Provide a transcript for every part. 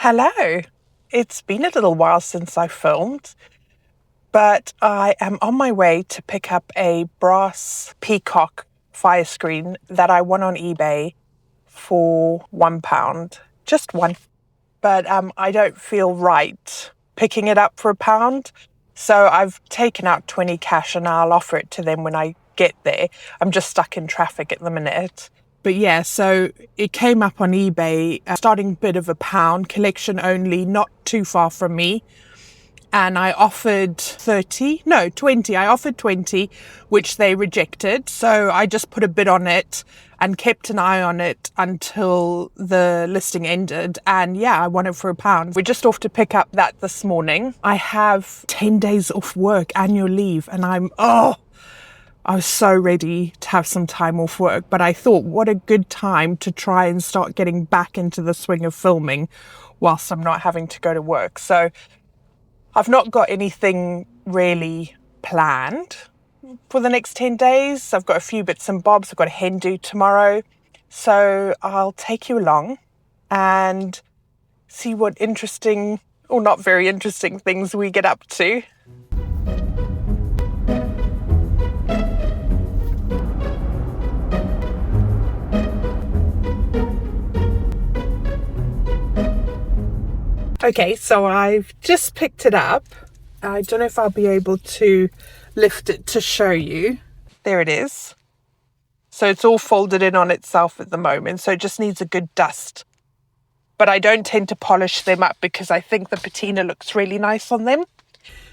Hello. It's been a little while since I filmed, but I am on my way to pick up a brass peacock fire screen that I won on eBay for £1. Just one. But I don't feel right picking it up for £1. So I've taken out 20 cash and I'll offer it to them when I get there. I'm just stuck in traffic at the minute. But yeah, so it came up on eBay, starting bid of £1, collection only, not too far from me. And I offered 20. I offered 20, which they rejected. So I just put a bid on it and kept an eye on it until the listing ended. And yeah, I won it for £1. We're just off to pick up that this morning. I have 10 days off work, annual leave, and I was so ready to have some time off work, but I thought what a good time to try and start getting back into the swing of filming whilst I'm not having to go to work. So I've not got anything really planned for the next 10 days. I've got a few bits and bobs. I've got a hen do tomorrow. So I'll take you along and see what interesting or not very interesting things we get up to. Okay, so I've just picked it up. I don't know if I'll be able to lift it to show you. There it is. So it's all folded in on itself at the moment, so it just needs a good dust. But I don't tend to polish them up because I think the patina looks really nice on them.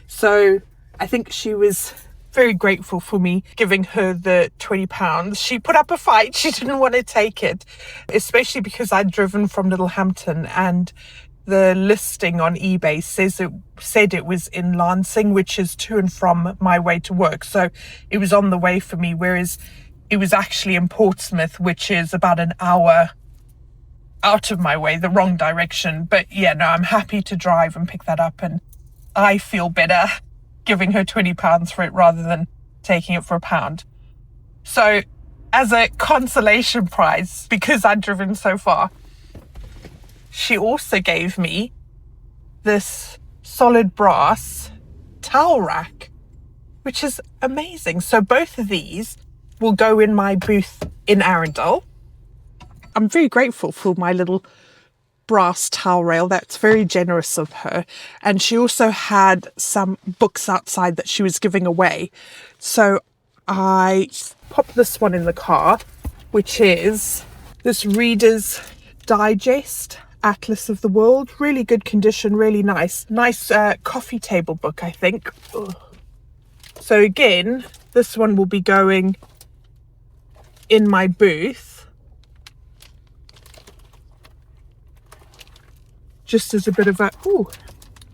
So I think she was very grateful for me giving her the £20. She put up a fight. She didn't want to take it, especially because I'd driven from Littlehampton and the listing on eBay said it was in Lancing, which is to and from my way to work. So it was on the way for me, whereas it was actually in Portsmouth, which is about an hour out of my way, the wrong direction. But yeah, no, I'm happy to drive and pick that up. And I feel better giving her £20 for it rather than taking it for £1. So as a consolation prize, because I'd driven so far, she also gave me this solid brass towel rack, which is amazing. So both of these will go in my booth in Arundel. I'm very grateful for my little brass towel rail. That's very generous of her. And she also had some books outside that she was giving away. So I popped this one in the car, which is this Reader's Digest Atlas of the World. Really good condition, really nice coffee table book, I think. Ugh. So again, this one will be going in my booth just as a bit of a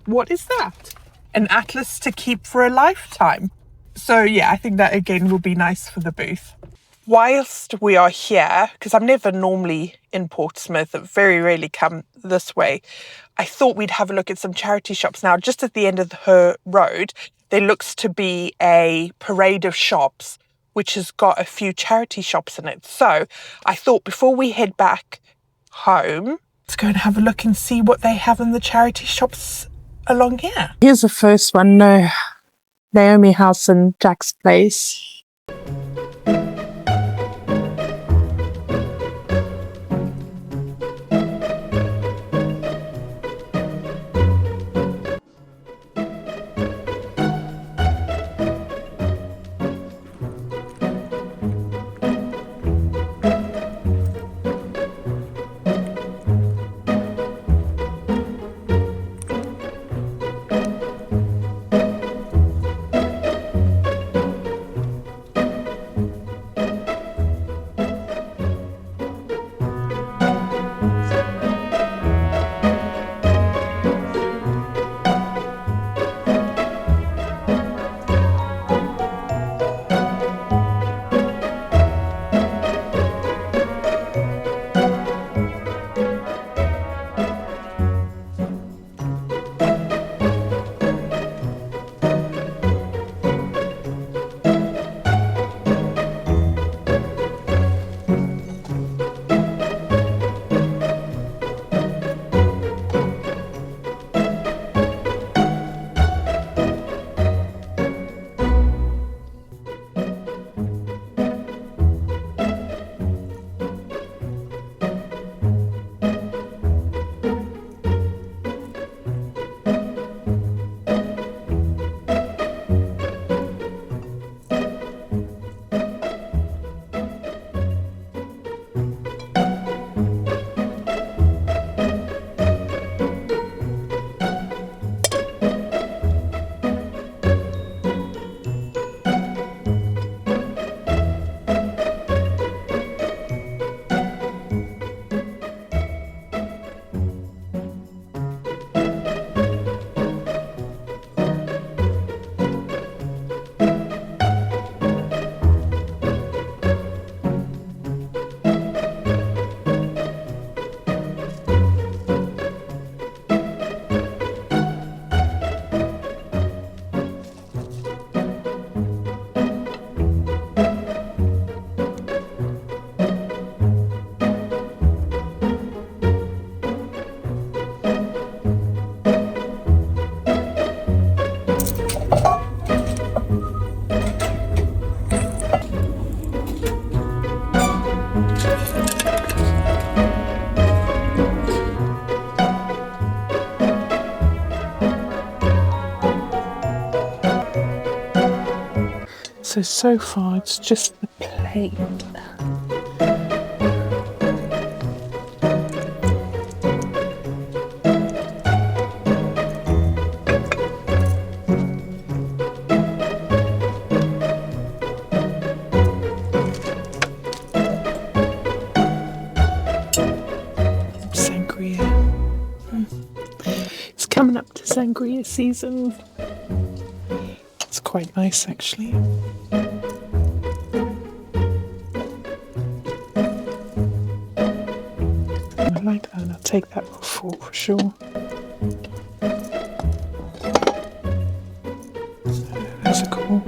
what is that? An atlas to keep for a lifetime. So yeah, I think that again will be nice for the booth. Whilst we are here, because I'm never normally in Portsmouth, I very rarely come this way, I thought we'd have a look at some charity shops. Now, just at the end of her road, there looks to be a parade of shops, which has got a few charity shops in it. So I thought before we head back home, let's go and have a look and see what they have in the charity shops along here. Here's the first one, Naomi House and Jack's Place. So far it's just the plate. Sangria. It's coming up to sangria season. It's quite nice actually. I like that. I'll take that for sure. Those are cool.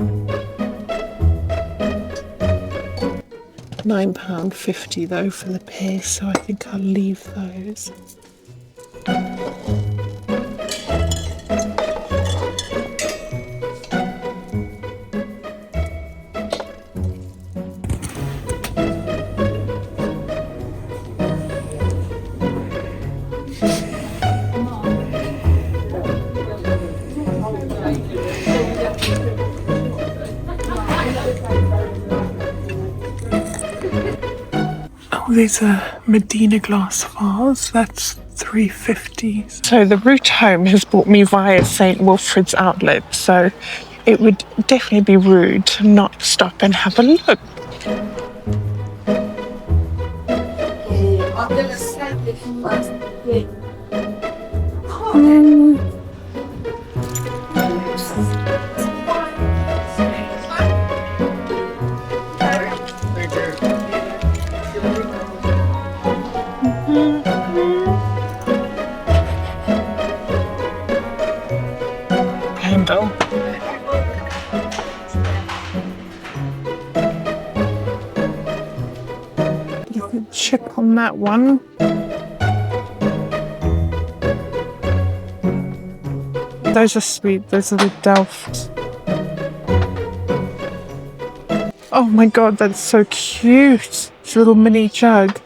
£9.50 though for the pair, so I think I'll leave those. There's a Medina glass vase, that's £3.50. So the route home has brought me via St Wilfrid's outlet, so it would definitely be rude to not stop and have a look. Arundel. You can chip on that one. Those are sweet, those are the Delft. Oh my god, that's so cute. It's a little mini jug.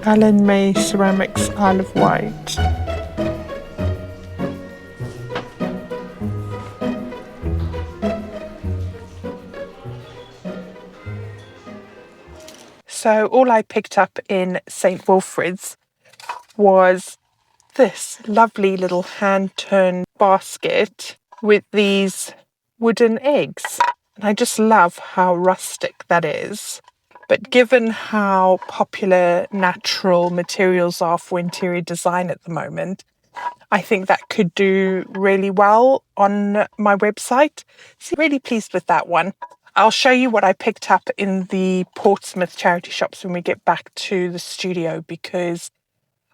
Alan May Ceramics Isle of Wight. So all I picked up in St Wilfrid's was this lovely little hand-turned basket with these wooden eggs. And I just love how rustic that is. But given how popular natural materials are for interior design at the moment, I think that could do really well on my website. So really pleased with that one. I'll show you what I picked up in the Portsmouth charity shops when we get back to the studio, because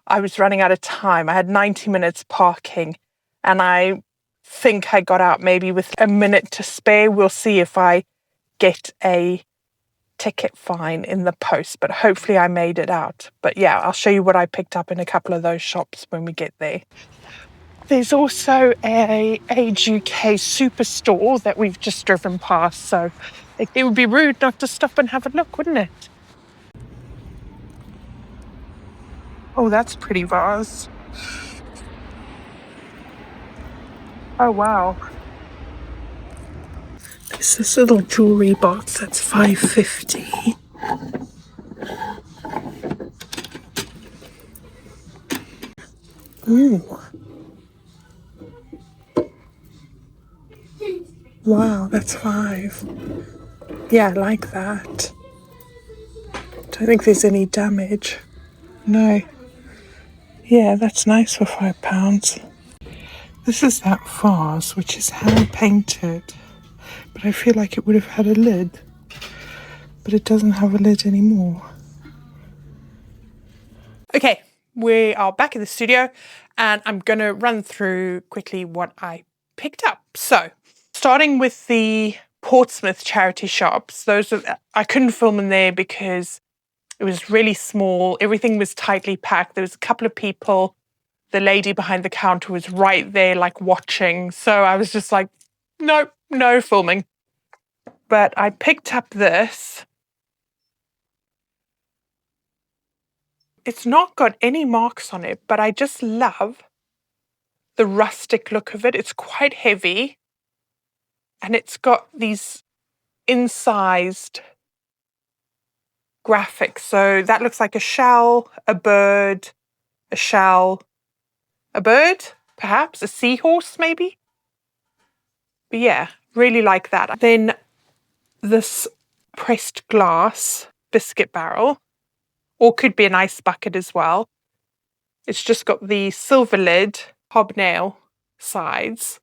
I was running out of time. I had 90 minutes parking and I think I got out maybe with a minute to spare. We'll see if I get a ticket fine in the post, but hopefully I made it out. But yeah, I'll show you what I picked up in a couple of those shops when we get there. There's also a Age UK superstore that we've just driven past, so it would be rude not to stop and have a look, wouldn't it? Oh, that's a pretty vase. Oh wow. There's this little jewellery box that's £5.50. Ooh. Wow, that's £5. Yeah, I like that. Don't think there's any damage. No. Yeah, that's nice for £5. This is that vase, which is hand painted, but I feel like it would have had a lid, but it doesn't have a lid anymore. Okay, we are back in the studio and I'm going to run through quickly what I picked up. So, starting with the Portsmouth charity shops, I couldn't film in there because it was really small. Everything was tightly packed. There was a couple of people. The lady behind the counter was right there, like watching. So I was just like, nope, no filming. But I picked up this. It's not got any marks on it, but I just love the rustic look of it. It's quite heavy and it's got these incised graphics. So that looks like a shell, a bird, a shell, a bird, perhaps a seahorse maybe. But yeah, really like that. Then this pressed glass biscuit barrel, or could be an ice bucket as well. It's just got the silver lid, hobnail sides.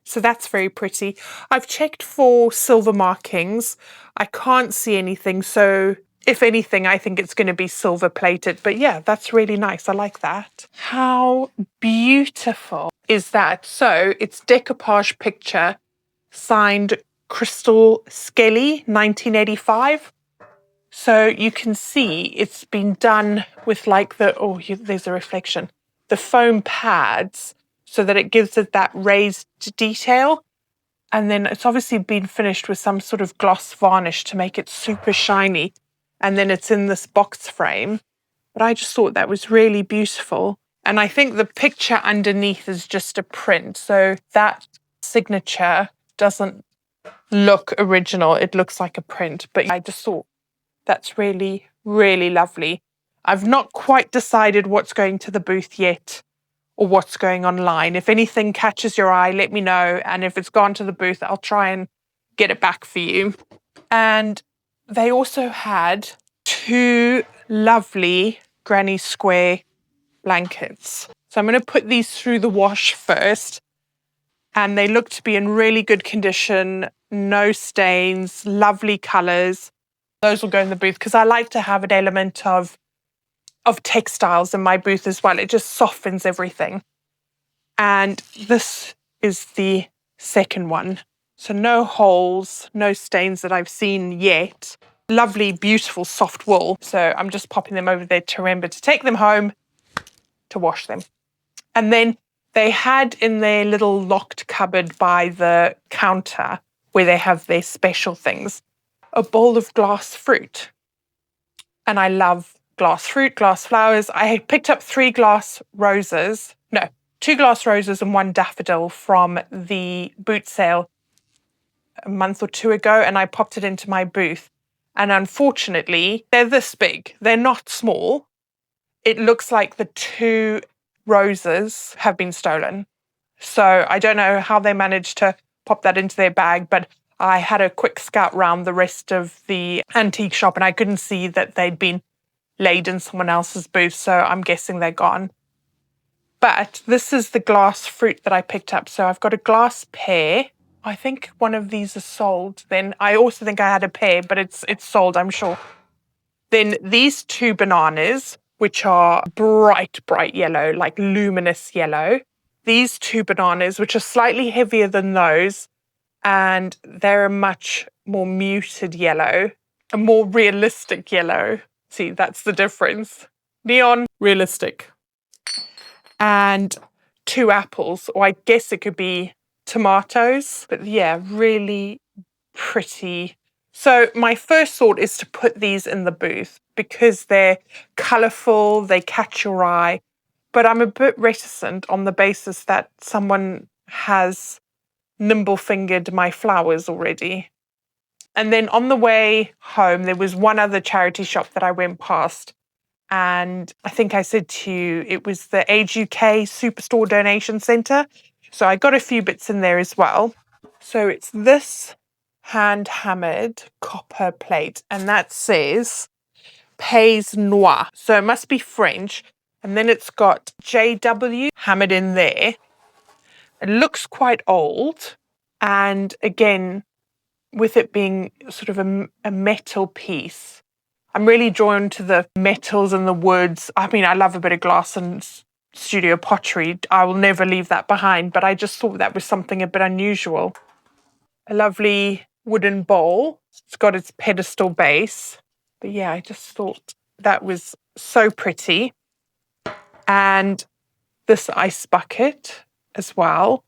So that's very pretty. I've checked for silver markings. I can't see anything. So if anything, I think it's going to be silver plated. But yeah, that's really nice. I like that. How beautiful is that? So it's decoupage picture signed Crystal Skelly, 1985. So you can see it's been done with like there's a reflection, the foam pads, so that it gives it that raised detail. And then it's obviously been finished with some sort of gloss varnish to make it super shiny. And then it's in this box frame. But I just thought that was really beautiful. And I think the picture underneath is just a print. So that signature doesn't look original. It looks like a print. But I just thought that's really, really lovely. I've not quite decided what's going to the booth yet or what's going online. If anything catches your eye, let me know. And if it's gone to the booth, I'll try and get it back for you. And they also had 2 lovely granny square blankets. So I'm going to put these through the wash first. And they look to be in really good condition, no stains, lovely colours. Those will go in the booth because I like to have an element of textiles in my booth as well. It just softens everything. And this is the second one. So no holes, no stains that I've seen yet. Lovely, beautiful, soft wool. So I'm just popping them over there to remember to take them home to wash them. And then they had in their little locked cupboard by the counter where they have their special things, a bowl of glass fruit. And I love glass fruit, glass flowers. I picked up 2 glass roses and 1 daffodil from the boot sale a month or 2 ago, and I popped it into my booth. And unfortunately, they're this big. They're not small. It looks like the 2 roses have been stolen. So I don't know how they managed to pop that into their bag, but I had a quick scout round the rest of the antique shop and I couldn't see that they'd been laid in someone else's booth, so I'm guessing they're gone. But this is the glass fruit that I picked up. So I've got a glass pear. I think one of these is sold. Then I also think I had a pear, but it's sold, I'm sure. Then these 2 bananas, which are bright yellow, like luminous yellow. These 2 bananas, which are slightly heavier than those, and they're a much more muted yellow, a more realistic yellow. See, that's the difference. Neon, realistic. And 2 apples, or I guess it could be tomatoes. But yeah, really pretty. So my first thought is to put these in the booth because they're colourful, they catch your eye. But I'm a bit reticent on the basis that someone has nimble-fingered my flowers already. And then on the way home, there was one other charity shop that I went past. And I think I said to you, it was the Age UK Superstore Donation Centre. So I got a few bits in there as well. So it's this hand-hammered copper plate, and that says Pays Noir. So it must be French, And then it's got JW hammered in there. It looks quite old. And again, with it being sort of a metal piece, I'm really drawn to the metals and the woods. I mean, I love a bit of glass and studio pottery. I will never leave that behind, but I just thought that was something a bit unusual. A lovely wooden bowl. It's got its pedestal base. But yeah, I just thought that was so pretty. And this ice bucket as well.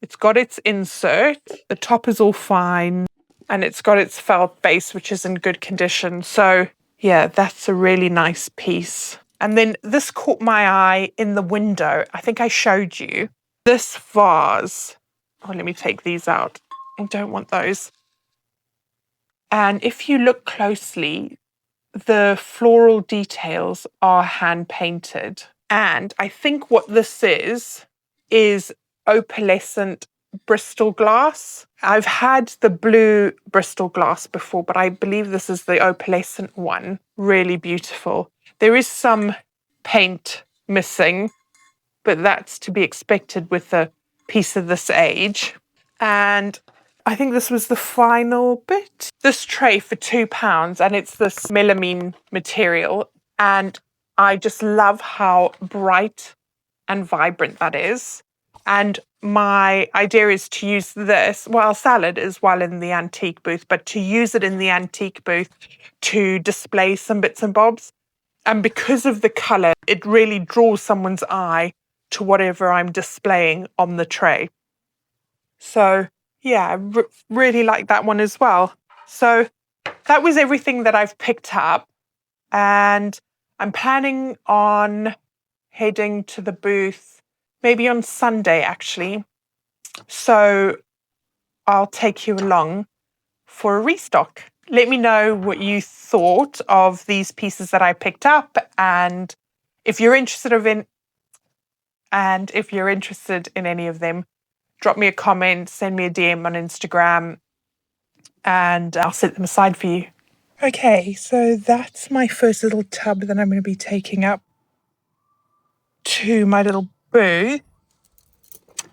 It's got its insert. The top is all fine. And it's got its felt base, which is in good condition. So yeah, that's a really nice piece. And then this caught my eye in the window. I think I showed you this vase. Oh, let me take these out. I don't want those. And if you look closely, the floral details are hand painted. And I think what this is opalescent Bristol glass. I've had the blue Bristol glass before, but I believe this is the opalescent one. Really beautiful. There is some paint missing, but that's to be expected with a piece of this age. And I think this was the final bit. This tray for £2, and it's this melamine material. And I just love how bright and vibrant that is. And my idea is to use this, well, I'll sell it as well in the antique booth, but to use it in the antique booth to display some bits and bobs. And because of the colour, it really draws someone's eye to whatever I'm displaying on the tray. So yeah, I really like that one as well. So that was everything that I've picked up. And I'm planning on heading to the booth maybe on Sunday, actually. So I'll take you along for a restock. Let me know what you thought of these pieces that I picked up, and if you're interested in any of them, drop me a comment, send me a DM on Instagram, and I'll set them aside for you. Okay, so that's my first little tub that I'm going to be taking up to my little booth.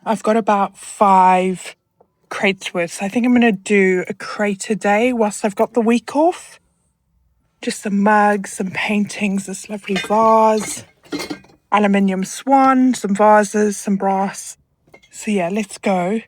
I've got about 5 crates worth. I think I'm going to do a crate a day whilst I've got the week off. Just some mugs, some paintings, this lovely vase, aluminium swan, some vases, some brass. So yeah, let's go.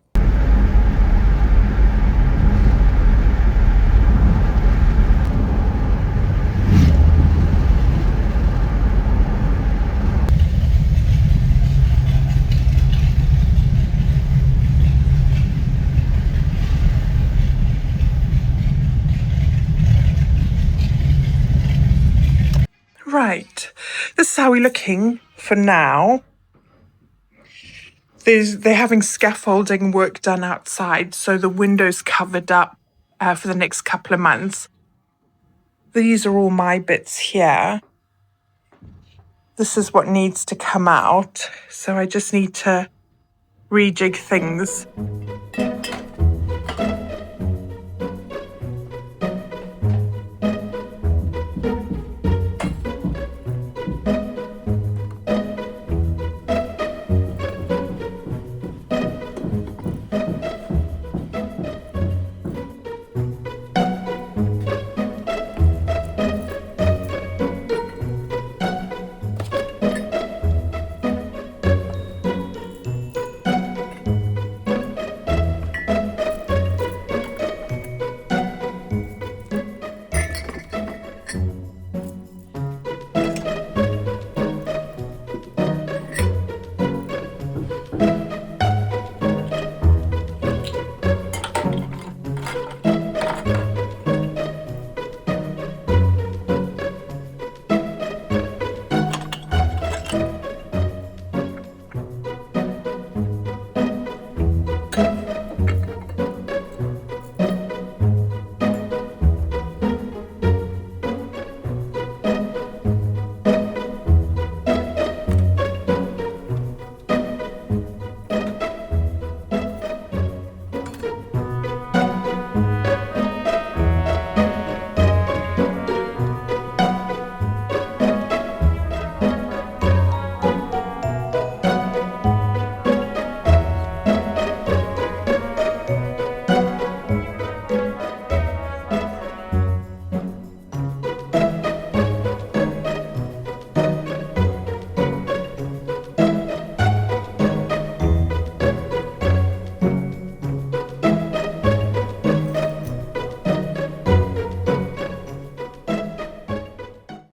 Right, this is how we're looking for now. They're having scaffolding work done outside, so the window's covered up for the next couple of months. These are all my bits here. This is what needs to come out, so I just need to rejig things.